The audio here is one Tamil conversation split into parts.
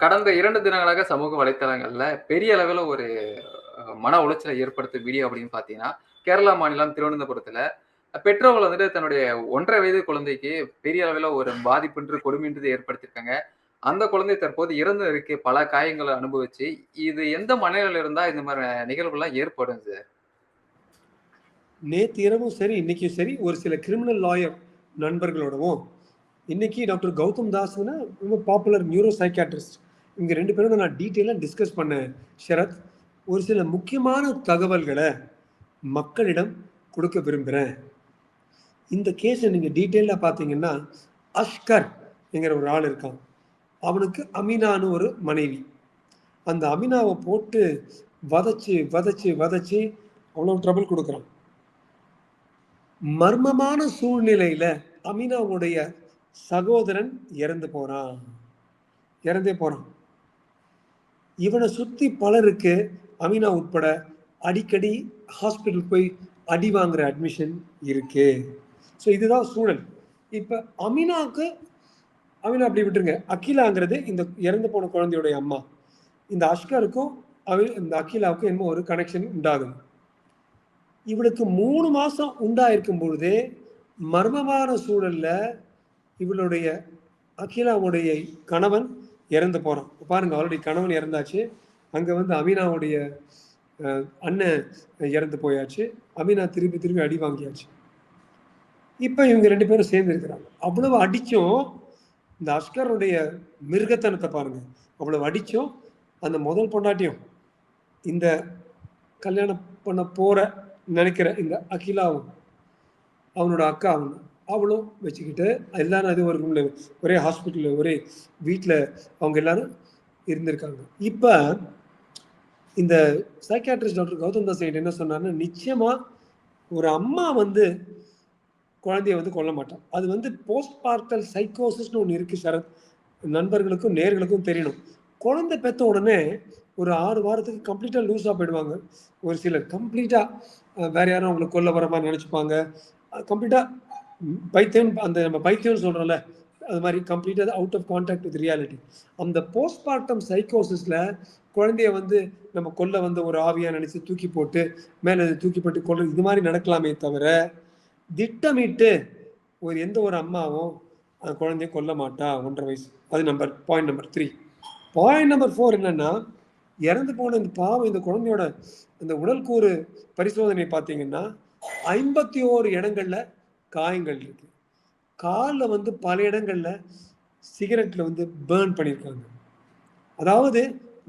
கடந்த 2 தினங்களாக சமூக வலைத்தளங்கள்ல பெரிய அளவுல ஒரு மன உளைச்சலை ஏற்படுத்தும் வீடியோ அப்படின்னு பார்த்தீங்கன்னா, கேரளா மாநிலம் திருவனந்தபுரத்துல பெற்றோர்கள் வந்துட்டு தன்னுடைய 1 1/2 வயது குழந்தைக்கு பெரிய அளவுல ஒரு பாதிப்பின்றி கொடுமைன்றத ஏற்படுத்தியிருக்காங்க. அந்த குழந்தை தற்போது இறந்து இருக்கு. பல காயங்கள அனுபவிச்சு. இது எந்த மனநிலையில இருந்தா இந்த மாரி நிகழ்வுகள்லாம் ஏற்படும் சார்? நேத்து இரவும் சரி, இன்னைக்கும் சரி, ஒரு சில கிரிமினல் லாயர் நண்பர்களோடவும், இன்னைக்கு டாக்டர் கௌதம் தாஸ்னா ரொம்ப பாப்புலர் நியூரோ சைக்கியாட்ரிஸ்ட். இவங்க 2 பேரோட நான் டீட்டெயிலா டிஸ்கஸ் பண்ணேன் ஷரத். ஒரு சில முக்கியமான தகவல்கள மக்களிடம் குடுக்க விரும்புறேன். இந்த கேஸ நீங்க டீட்டெயிலா பார்த்தீங்கன்னா, அஷ்கர் என்கிற ஒரு ஆள் இருக்கான். அவனுக்கு அமீனான்னு ஒரு மனைவி. அந்த அமீனாவ போட்டு வதச்சு அவ்வளவு ட்ரபிள் குடுக்குறான். மர்மமான சூழ்நிலையில அமீனாவுடைய சகோதரன் இறந்தே போறான். இவனை சுத்தி பலருக்கு அமீனா உட்பட அடிக்கடி ஹாஸ்பிட்டல் போய் அடி வாங்குற அட்மிஷன் இருக்கு. ஸோ இதுதான் சூழல். இப்ப அமீனா அப்படி விட்டுருங்க. அகிலாங்கிறது இந்த இறந்து போன குழந்தையுடைய அம்மா. இந்த அஷ்கருக்கும் இந்த அகிலாவுக்கும் என்ன ஒரு கனெக்ஷன் உண்டாகுது. இவளுக்கு 3 மாசம் உண்டாயிருக்கும் பொழுதே மர்மமான சூழல்ல இவளுடைய அகிலாவுடைய கணவன் இறந்து போறான். பாருங்க, ஆல்ரெடி கணவன் இறந்தாச்சு. அங்க வந்து அமீனாவுடைய அண்ணன் இறந்து போயாச்சு. அமீனா திருப்பி அடி வாங்கியாச்சு. இப்ப இவங்க 2 பேரும் சேர்ந்து இருக்கிறாங்க. அவ்வளவு அடிச்சும் இந்த அஷ்கருடைய மிருகத்தனத்தை பாருங்க. அவ்வளவு அடிச்சும் அந்த முதல் பொண்டாட்டியும் இந்த கல்யாணம் பண்ண போற நினைக்கிற இந்த அகிலாவும் அவனோட அக்காவும் அவளும் வச்சுக்கிட்டு எல்லாரும் அது ஒரு ரூம்ல ஒரே ஹாஸ்பிட்டல்ல ஒரே வீட்டில் அவங்க எல்லாரும் இருந்திருக்காங்க. இப்ப இந்த சைக்கியாட்ரிஸ்ட் டாக்டர் கௌதம் தாஸ் என்ன சொன்னார்னா, நிச்சயமா ஒரு அம்மா வந்து குழந்தைய வந்து கொல்ல மாட்டான். அது வந்து போஸ்ட் பார்ட்டல் சைக்கோசிஸ்னு ஒன்று இருக்கு சரத். நண்பர்களுக்கும் நேர்களுக்கும் தெரியணும். குழந்தை பெற்ற உடனே ஒரு 6 வாரத்துக்கு கம்ப்ளீட்டா லூஸா போயிடுவாங்க. ஒரு சிலர் கம்ப்ளீட்டா வேற யாரும் அவங்களை கொல்ல வர மாதிரி நினைச்சுப்பாங்க. கம்ப்ளீட்டா பைத்தியம், அந்த நம்ம பைத்தியம்னு சொல்றோம்ல, அது மாதிரி கம்ப்ளீட்டா out of contact with reality. அந்த போஸ்ட்மார்ட்டம் சைக்கோசிஸ்ல குழந்தைய வந்து நம்ம கொல்ல வந்து ஒரு ஆவியா நினைச்சு தூக்கி போட்டு மேல தூக்கி போட்டு கொல்ல இது மாதிரி நடக்கலாமே தவிர, திட்டமிட்டு எந்த ஒரு அம்மாவும் அந்த குழந்தைய கொல்ல மாட்டா 1 1/2 வயசு. அது பாயிண்ட் நம்பர் 3. பாயிண்ட் நம்பர் 4 என்னன்னா, இறந்து போன இந்த பாவம் இந்த குழந்தையோட அந்த உடல் கூறு பரிசோதனை பார்த்தீங்கன்னா 51 இடங்கள்ல காயங்கள் இருக்கு. காலில் வந்து பல இடங்கள்ல சிகரெட்ல வந்து பேர்ன் பண்ணியிருக்காங்க. அதாவது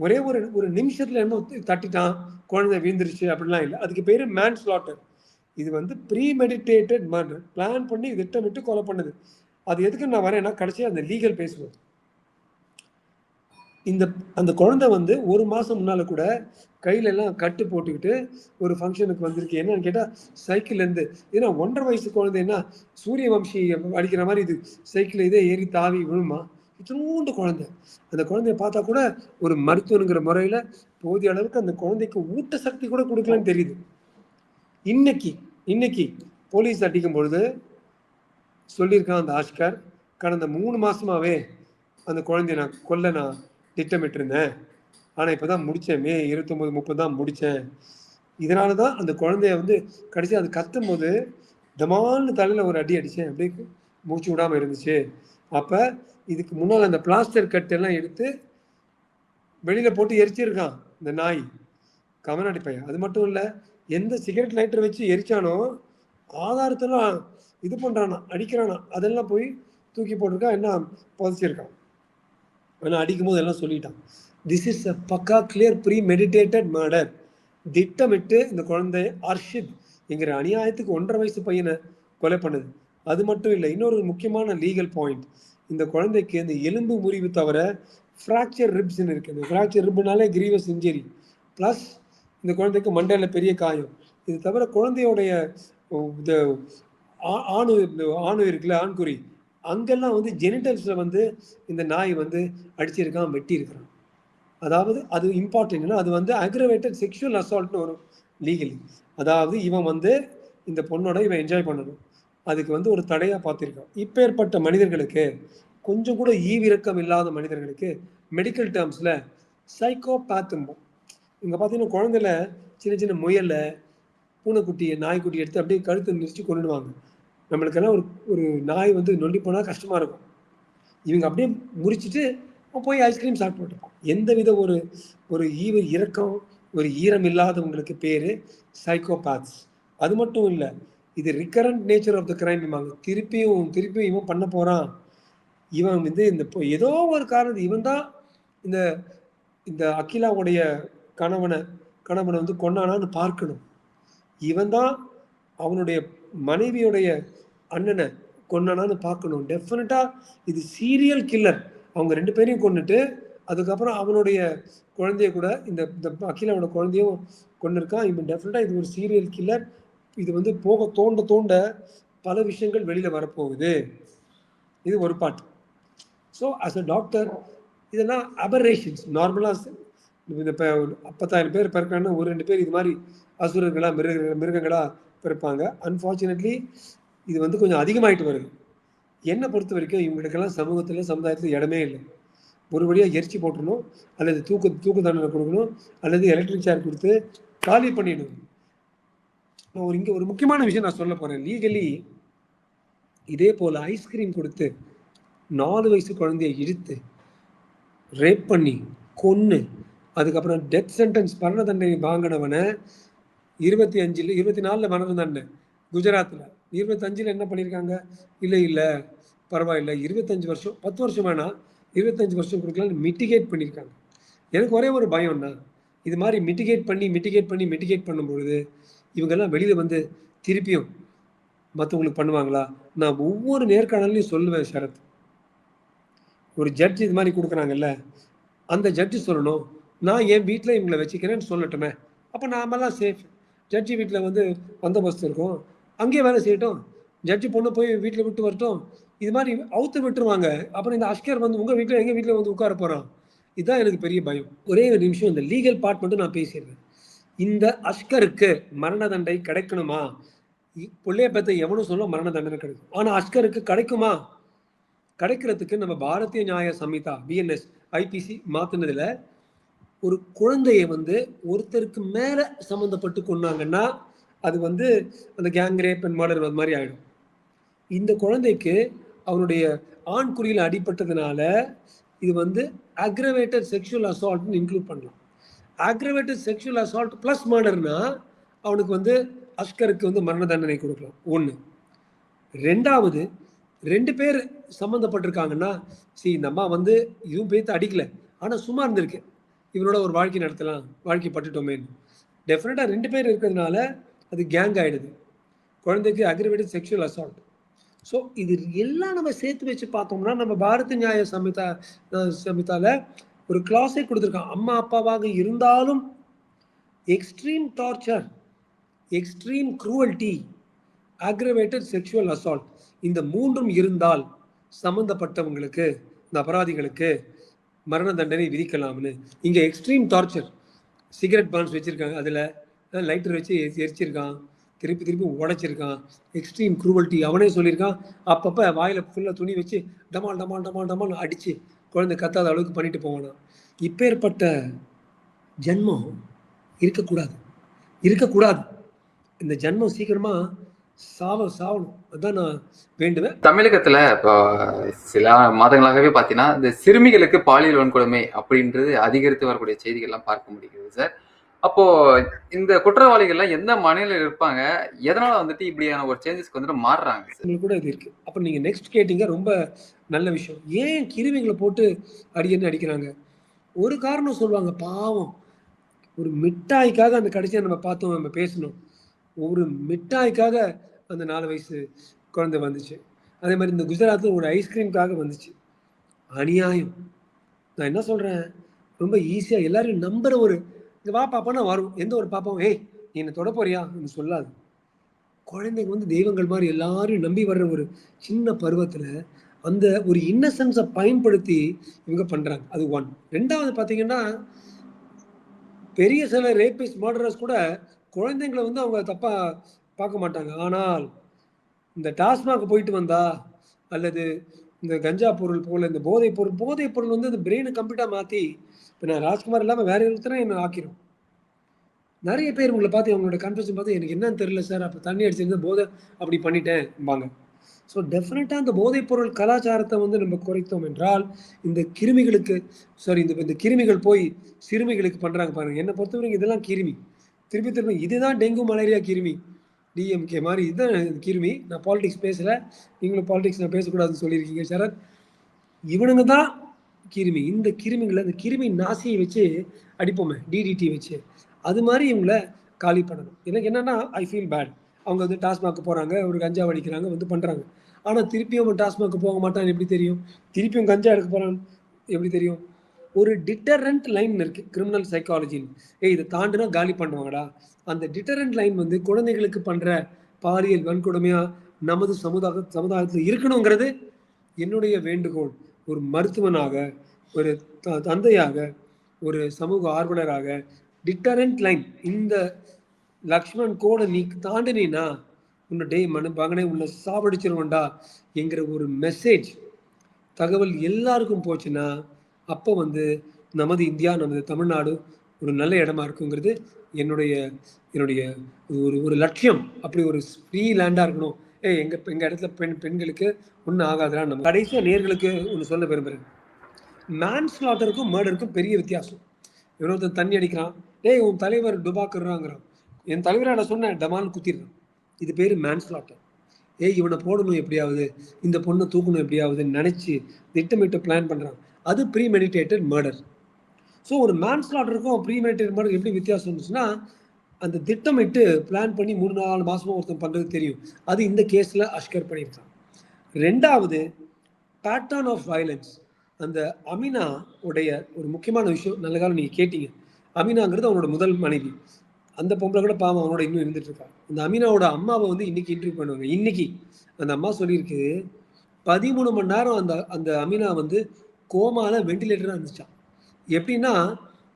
ஒரே ஒரு நிமிஷத்துல என்ன தட்டிட்டான் குழந்தை வீழ்ந்துருச்சு அப்படிலாம் இல்லை. அதுக்கு பேரு மேன்ஸ்லாட்டர். இது வந்து ப்ரீமெடிடேட்டட் மர்டர், பிளான் பண்ணி திட்டமிட்டு கொலை பண்ணது. அது எதுக்கு நான் வரேன்னா கடைசியா அந்த லீகல் பேசுவோம். அந்த குழந்தை வந்து 1 மாசம் முன்னால கூட கையில எல்லாம் கட்டு போட்டுக்கிட்டு ஒரு ஃபங்க்ஷனுக்கு வந்திருக்கு. என்னன்னு கேட்டா சைக்கிள்ல இருந்து, ஏன்னா 1 1/2 வயசு குழந்தைன்னா சூரிய வம்சி அடிக்கிற மாதிரி இது சைக்கிள் இதே ஏறி தாவி விழுமா? இத்தினூண்டு குழந்தை. அந்த குழந்தைய பார்த்தா கூட ஒரு மருத்துவனுங்கிற முறையில போதிய அளவுக்கு அந்த குழந்தைக்கு ஊட்டசக்தி கூட கொடுக்கலன்னு தெரியுது. இன்னைக்கு போலீஸ் அடிக்கும் பொழுது சொல்லியிருக்கான் அந்த ஆஷ்கர், கடந்த 3 மாசமாவே அந்த குழந்தைய நான் திட்டமிட்டு இருந்தேன். ஆனா இப்பதான் முடிச்சேன். மே 29, 30 தான் முடிச்சேன். இதனாலதான் அந்த குழந்தைய வந்து கடைசி அது கத்தும் போது தமால்னு தலையில ஒரு அடி அடிச்சேன். அப்படியே மூச்சு விடாம இருந்துச்சு. அப்ப இதுக்கு முன்னால் அந்த பிளாஸ்டர் கட்டு எல்லாம் எடுத்து வெளியில போட்டு எரிச்சிருக்கான் இந்த நாய், கமநாடி பையன். அது மட்டும் இல்ல, எந்த சிகரெட் லைட்டர் வச்சு எரிச்சானோ ஆதாரத்தெல்லாம் இது பண்றானா, அடிக்கிறானா, அதெல்லாம் போய் தூக்கி போட்டிருக்கான். என்ன புதைச்சிருக்கான். ஆனா அடிக்கும் போது எல்லாம் சொல்லிட்டான். திஸ் இஸ் அ பக்கா கிளியர் ப்ரீ மெடிடேட்டட் மர்டர். திட்டமிட்டு இந்த குழந்தை அர்ஷித் என்கிற அநியாயத்துக்கு 1 1/2 வயசு பையனை கொலை பண்ணுது. அது மட்டும் இல்லை, இன்னொரு முக்கியமான லீகல் பாயிண்ட், இந்த குழந்தைக்கு இந்த எலும்பு முறிவு தவிர ஃப்ராக்சர் ரிப்ஸ்ன்னு இருக்கு. இந்த ஃப்ராக்சர் ரிப்னாலே கிரீவஸ் இன்ஜரி, பிளஸ் இந்த குழந்தைக்கு மண்டையில பெரிய காயம். இது தவிர குழந்தையோடைய ஆணு இருக்குல்ல, ஆண்குறி, அங்கெல்லாம் வந்து ஜெனிட்டல்ஸ்ல வந்து இந்த நாய் வந்து அடிச்சிருக்கான், வெட்டி இருக்கிறான். அதாவது அது இம்பார்ட்டன்ட்னா அது வந்து அக்ரவேட்டட் செக்ஷுவல் அசால்ட்னு வரும் லீகலி. அதாவது இவன் வந்து இந்த பொண்ணோட இவன் என்ஜாய் பண்ணணும், அதுக்கு வந்து ஒரு தடையா பார்த்திருக்கான். இப்பேற்பட்ட மனிதர்களுக்கு, கொஞ்சம் கூட ஈவிரக்கம் இல்லாத மனிதர்களுக்கு மெடிக்கல் டேர்ம்ஸில் சைக்கோபேத்தும்போம். இங்கே பார்த்தீங்கன்னா குழந்தைல சின்ன சின்ன முயலை, பூனைக்குட்டியை, நாய்க்குட்டி எடுத்து அப்படியே கழுத்தை மிதிச்சு கொண்டுடுவாங்க. நம்மளுக்கெல்லாம் ஒரு ஒரு நாய் வந்து நொண்டி போனால் கஷ்டமாக இருக்கும். இவங்க அப்படியே முறிச்சிட்டு போய் ஐஸ்கிரீம் சாப்பிட்டு போட்டுருப்பான். எந்தவித ஒரு ஒரு இரக்கம், ஒரு ஈரம் இல்லாதவங்களுக்கு பேர் சைக்கோபேத்ஸ். அது மட்டும் இல்லை, இது recurrent nature of the crime. திருப்பியும் திருப்பியும் இவன் பண்ண போகிறான், இவன் வந்து இந்த ஏதோ ஒரு காரணம் இவன் தான் இந்த இந்த அகிலாவுடைய கணவனை வந்து கொண்டானான்னு பார்க்கணும். இவன் தான் அவனுடைய மனைவியுடைய அண்ணனை கொண்டானான்னு பார்க்கணும். டெஃபினட்டா இது சீரியல் கில்லர். அவங்க 2 பேரையும் கொண்டுட்டு அதுக்கப்புறம் அவனுடைய குழந்தைய கூட இந்த அகிலாவோட குழந்தையும் கொண்டு இருக்கான். இவன் டெஃபினட்டா இது ஒரு சீரியல் கில்லர். இது வந்து போக தோண்ட தோண்ட பல விஷயங்கள் வெளியில வரப்போகுது. இது ஒரு பாட்டு. ஸோ அஸ் அ டாக்டர் இதெல்லாம் அபரேஷன்ஸ். நார்மலாக இந்த 10,000 பேர் பிறக்கான்னு ஒரு 2 பேர் இது மாதிரி அசுரர்களா மிருகங்களா பிறப்பாங்க. அன்ஃபார்ச்சுனேட்லி இது வந்து கொஞ்சம் அதிகமாயிட்டு வருது. என்னை பொறுத்த வரைக்கும் இவங்களுக்கெல்லாம் சமூகத்தில் சமுதாயத்தில் இடமே இல்லை. ஒரு வழியாக எரிச்சு போட்டுடணும், அல்லது தூக்கு தண்டனை கொடுக்கணும், அல்லது எலக்ட்ரிக் சேர் கொடுத்து காலி பண்ணிடணும். நான் இங்கே ஒரு முக்கியமான விஷயம் நான் சொல்ல போகிறேன். லீகலி இதே போல் ஐஸ்கிரீம் கொடுத்து 4 வயசு குழந்தைய இழுத்து ரேப் பண்ணி கொன்று அதுக்கப்புறம் டெத் சென்டென்ஸ் மரண தண்டனை வாங்கினவனை 24 மரண தண்டனை குஜராத்தில், 25 என்ன பண்ணியிருக்காங்க, இல்லை பரவாயில்ல 25 வருஷம் 10 வருஷம் வேணா 25 வருஷம் கொடுக்கலான்னு மிட்டிகேட் பண்ணியிருக்காங்க. எனக்கு ஒரே ஒரு பயம்னா, இது மாதிரி மிட்டிகேட் பண்ணும்பொழுது இவங்கெல்லாம் வெளியில் வந்து திருப்பியும் மற்றவங்களுக்கு பண்ணுவாங்களா? நான் ஒவ்வொரு நேர்காணலையும் சொல்லுவேன் சரத், ஒரு ஜட்ஜ் இது மாதிரி கொடுக்குறாங்கல்ல, அந்த ஜட்ஜு சொல்லணும், நான் என் வீட்டில் இவங்களை வச்சுக்கிறேன்னு சொல்லட்டுமே. அப்போ நாமெல்லாம் சேஃப். ஜட்ஜி வீட்டில் வந்து பந்தோபஸ்து இருக்கும், அங்கேயே வேலை செய்யட்டும். ஜட்ஜி பொண்ணு போய் வீட்டில் விட்டு வரட்டும். இது மாதிரி அவுத்து விட்டுருவாங்க. அப்புறம் இந்த அஷ்கர் வந்து உங்கள் வீட்டில் எங்கள் வீட்டில் வந்து உட்கார போகிறான். இதுதான் எனக்கு பெரிய பயம். ஒரே ஒரு நிமிஷம் இந்த லீகல் பார்ட் மட்டும் நான் பேசிடுறேன். இந்த அஷ்கருக்கு மரண தண்டனை கிடைக்கணுமா? பிள்ளைய பற்றி எவனும் சொல்ல மரண தண்டனை கிடைக்கும். ஆனால் அஷ்கருக்கு கிடைக்குமா? கிடைக்கிறதுக்கு நம்ம பாரதிய நியாய சம்ஹிதா பிஎன்எஸ் ஐபிசி மாற்றினதுல ஒரு குழந்தைய வந்து ஒருத்தருக்கு மேல சம்மந்தப்பட்டு கொண்டாங்கன்னா அது வந்து அந்த கேங் ரேப் அண்ட் மர்டர் அது மாதிரி ஆயிடும். இந்த குழந்தைக்கு அவனுடைய ஆண் குறியில் அடிபட்டதுனால இது வந்து அக்ரவேட்டட் செக்ஷுவல் அசால்ட்னு இன்க்ளூட் பண்ணலாம். அக்ரவேட்டட் செக்ஷுவல் அசால்ட் பிளஸ் மர்டர்னா அவனுக்கு வந்து அஷ்கருக்கு வந்து மரண தண்டனை கொடுக்கலாம். 1. 2வது 2 பேர் சம்மந்தப்பட்டிருக்காங்கன்னா, இந்த அம்மா வந்து இதுவும் பேத்து அடிக்கல, ஆனால் சும்மா இருந்திருக்கு, இவனோட ஒரு வாழ்க்கை நடத்தலாம், வாழ்க்கை பட்டுட்டோமேன்னு. டெஃபினட்டாக 2 பேர் இருக்கிறதுனால அது கேங் ஆகிடுது. குழந்தைக்கு அக்ரிவேட்டட் செக்ஷுவல் அசால்ட். ஸோ இது எல்லாம் நம்ம சேர்த்து வச்சு பார்த்தோம்னா நம்ம பாரதிய நியாய சம்ஹிதாவில் ஒரு கிளாஸே கொடுத்துருக்கான். அம்மா அப்பாவாக இருந்தாலும் extreme torture, extreme cruelty, அக்ரிவேட்டட் sexual assault, இந்த 3ம் இருந்தால் சம்மந்தப்பட்டவங்களுக்கு, இந்த அபராதிகளுக்கு மரண தண்டனை விதிக்கலாம்னு. இங்கே எக்ஸ்ட்ரீம் டார்ச்சர், சிகரெட் பான்ஸ் வச்சுருக்காங்க, அதில் லைட்டர் வச்சு எரிச்சிருக்கான், திருப்பி உடைச்சிருக்கான். எக்ஸ்ட்ரீம் குரூவல்ட்டி அவனே சொல்லியிருக்கான். அப்பப்போ வாயில் ஃபுல்லாக துணி வச்சு டமால் அடித்து குழந்தை கத்தாத அளவுக்கு பண்ணிட்டு போவானா. இப்பேற்பட்ட ஜன்மம் இருக்கக்கூடாது. இந்த ஜன்மம் சீக்கிரமாக சாவணும். அதுதான் நான் வேண்டுவேன். தமிழகத்துல இப்போ சில மாதங்களாகவே பார்த்தீங்கன்னா இந்த சிறுமிகளுக்கு பாலியல் வன்கொடுமை அப்படின்றது அதிகரித்து வரக்கூடிய செய்திகள்லாம் பார்க்க முடிகிறது சார். அப்போ இந்த குற்றவாளிகள்லாம் எந்த மனநிலையில் இருப்பாங்க, எதனால வந்துட்டு இப்படியான ஒரு சேஞ்சஸ்க்கு வந்துட்டு மாறுறாங்க உங்களுக்கு கூட இது இருக்கு. அப்போ நீங்க நெக்ஸ்ட் கேட்டீங்க, ரொம்ப நல்ல விஷயம். ஏன் கிருமிகளை போட்டு அடிக்கிறாங்க? ஒரு காரணம் சொல்லுவாங்க, பாவம் ஒரு மிட்டாய்க்காக அந்த கடைசியா நம்ம பார்த்தோம், நம்ம பேசணும், ஒரு மிட்டாய்க்காக அந்த 4 வயசு குழந்தை வந்துச்சு. அதே மாதிரி இந்த குஜராத்தில் ஒரு ஐஸ்கிரீம்காக வந்துச்சு. அநியாயம். நான் என்ன சொல்றேன், ரொம்ப ஈஸியா எல்லாரும் நம்புற ஒரு வா பாப்பானா வரும். எந்த ஒரு பாப்பாவும் ஏய் நீ என்ன தொட போறியா சொல்லாது. குழந்தைங்க வந்து தெய்வங்கள் மாதிரி எல்லாரும் நம்பி வர்ற ஒரு சின்ன பருவத்துல அந்த ஒரு இன்னசென்ஸை பயன்படுத்தி இவங்க பண்றாங்க. அது 1. 2வது பார்த்தீங்கன்னா, பெரிய சில ரேபிஸ்ட் மர்டரர்ஸ் கூட குழந்தைங்களை வந்து அவங்க தப்பா பார்க்க மாட்டாங்க. ஆனால் இந்த டாஸ்மாக் போயிட்டு வந்தா அல்லது இந்த கஞ்சா பொருள் போல இந்த போதைப் பொருள் வந்து அந்த பிரெயினை கம்ப்ளீட்டா மாத்தி இப்ப நான் ராஜ்குமார் இல்லாம வேற ஒருத்தரை என்ன ஆக்கிரும். நிறைய பேர் உங்களை பார்த்து அவங்களோட கன்ஃபெஷன் பார்த்து எனக்கு என்னன்னு தெரியல சார், அப்ப தண்ணி அடிச்சிருந்து போதை அப்படி பண்ணிட்டேன்பாங்க. ஸோ டெஃபினட்டா அந்த போதைப் பொருள் கலாச்சாரத்தை வந்து நம்ம குறைத்தோம் என்றால் இந்த கிருமிகளுக்கு சாரி இந்த இந்த கிருமிகள் போய் சிறுமிகளுக்கு பண்றாங்க பாருங்க. என்னை பொறுத்தவரைக்கும் இதெல்லாம் கிருமி. திருப்பி திருப்பி இதுதான் டெங்கு மலேரியா கிருமி. டிஎம்கே மாதிரி இதுதான் கிருமி. நான் பாலிடிக்ஸ் பேசல, நீங்களும் பாலிடிக்ஸ் நான் பேசக்கூடாதுன்னு சொல்லியிருக்கீங்க சரத். இவனுங்க தான் கிருமி. இந்த கிருமிகளை இந்த கிருமி நாசியை வச்சு அடிப்போமே டிடிடி வச்சு, அது மாதிரி இவங்களை காலி பண்ணணும். எனக்கு என்னன்னா ஐ ஃபீல் பேட். அவங்க வந்து டாஸ்மாக் போறாங்க, ஒரு கஞ்சா அடிக்கிறாங்க, வந்து பண்றாங்க. ஆனா திருப்பியும் அவன் டாஸ்மாக் போக மாட்டான்னு எப்படி தெரியும்? திருப்பியும் கஞ்சா எடுக்க போறான் எப்படி தெரியும்? ஒரு டிட்டரண்ட் லைன் இருக்கு கிரிமினல் சைக்காலஜின்னு. இதை தாண்டினா காலி பண்ணுவாங்கடா. அந்த டிட்டரண்ட் லைன் வந்து குழந்தைகளுக்கு பண்ற பாலியல் வன்கொடுமையா நமது சமுதாயத்தில் இருக்கணுங்கிறது என்னுடைய வேண்டுகோள். ஒரு மருத்துவனாக, ஒரு தந்தையாக, ஒரு சமூக ஆர்வலராக டிட்டரண்ட் லைன் இந்த லக்ஷ்மண் கோடை நீ தாண்டினா உன்னை டே மகனே உன்னை சாவடிச்சிருவண்டா என்கிற ஒரு மெசேஜ் தகவல் எல்லாருக்கும் போச்சுன்னா அப்போ வந்து நமது இந்தியா, நமது தமிழ்நாடு ஒரு நல்ல இடமா இருக்குங்கிறது என்னுடைய என்னுடைய ஒரு லட்சியம். அப்படி ஒரு ஃப்ரீ லேண்டாக இருக்கணும். எங்க இடத்துல பெண்களுக்கு ஒன்றும் ஆகாதுடா. நம்ம கடைசியாக நேர்களுக்கு ஒன்று சொல்ல விரும்புகிறேன். மேன்ஸ்லாட்டருக்கும் மர்டருக்கும் பெரிய வித்தியாசம். இன்னொருத்தன் தண்ணி அடிக்கிறான், உன் தலைவர் டுபாக்குறாங்கிறான். என் தலைவரை நான் சொன்னேன் டமான்னு குத்திடுறான். இது பேர் மேன்ஸ்லாட்டர். இவனை போடணும் எப்படியாவது, இந்த பொண்ணை தூக்கணும் எப்படியாவதுன்னு நினைச்சு திட்டமிட்டு பிளான் பண்றான். அது ப்ரீமெடிடேட்டட் மர்டர். ஸோ ஒரு மேன்ஸ்லாட்டருக்கும் ப்ரீமெடிடேட்டட் மர்டர் எப்படி வித்தியாசம் இருந்துச்சுன்னா, அந்த திட்டமிட்டு பிளான் பண்ணி 3-4 மாசமா ஒருத்தன் பண்றது தெரியும். அது இந்த கேஸ்ல அஷ்கர் பண்ணியிருக்கான். ரெண்டாவது பேட்டர்ன் ஆஃப் வயலன்ஸ். அந்த அமினா உடைய ஒரு முக்கியமான விஷயம் நல்ல காலம் நீங்க கேட்டீங்க. அமினாங்கிறது அவனோட முதல் மனைவி. அந்த பொம்பளை கூட பாவம் அவனோட இன்னும் இருந்துட்டு இருக்கா. அந்த அமீனாவோட அம்மாவை வந்து இன்னைக்கு இன்டர்வியூ பண்ணுவாங்க. இன்னைக்கு அந்த அம்மா சொல்லியிருக்கு 13 மணி நேரம் அந்த அந்த அமீனா வந்து கோமால வெண்டிலேட்டரா இருந்துச்சான். எப்படின்னா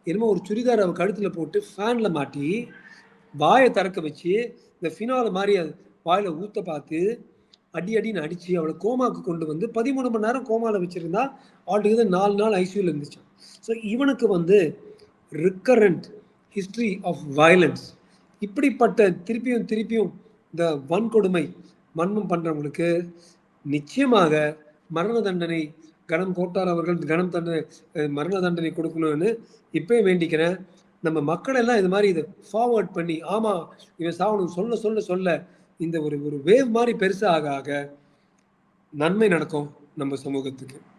என்னமோ ஒரு சுடிதார் அவ கழுத்துல போட்டு ஃபேன்ல மாட்டி வாயை திறக்க வச்சு இந்த ஃபினால மாதிரி வாயில ஊத்த பார்த்து அடின்னு அடிச்சு அவளை கோமாக்கு கொண்டு வந்து 13 மணி நேரம் கோமால வச்சிருந்தா ஆல்டுகெதர் 4 நாள் ஐசியூல இருந்துச்சான். ஸோ இவனுக்கு வந்து ரிக்கரண்ட் ஹிஸ்டரி ஆஃப் வயலன்ஸ். இப்படிப்பட்ட திருப்பியும் இந்த வன்கொடுமை மர்மம் பண்றவங்களுக்கு நிச்சயமாக மரண தண்டனை கனம் கோட்டார் அவர்கள் மரண தண்டனை கொடுக்கணும்னு இப்பயே வேண்டிக்கிறேன். நம்ம மக்கள் எல்லாம் இது மாதிரி இதை ஃபார்வர்ட் பண்ணி ஆமா இவன் சாவணும் சொல்ல சொல்ல இந்த ஒரு வேவ் மாதிரி பெருசா ஆக நன்மை நடக்கும் நம்ம சமூகத்துக்கு.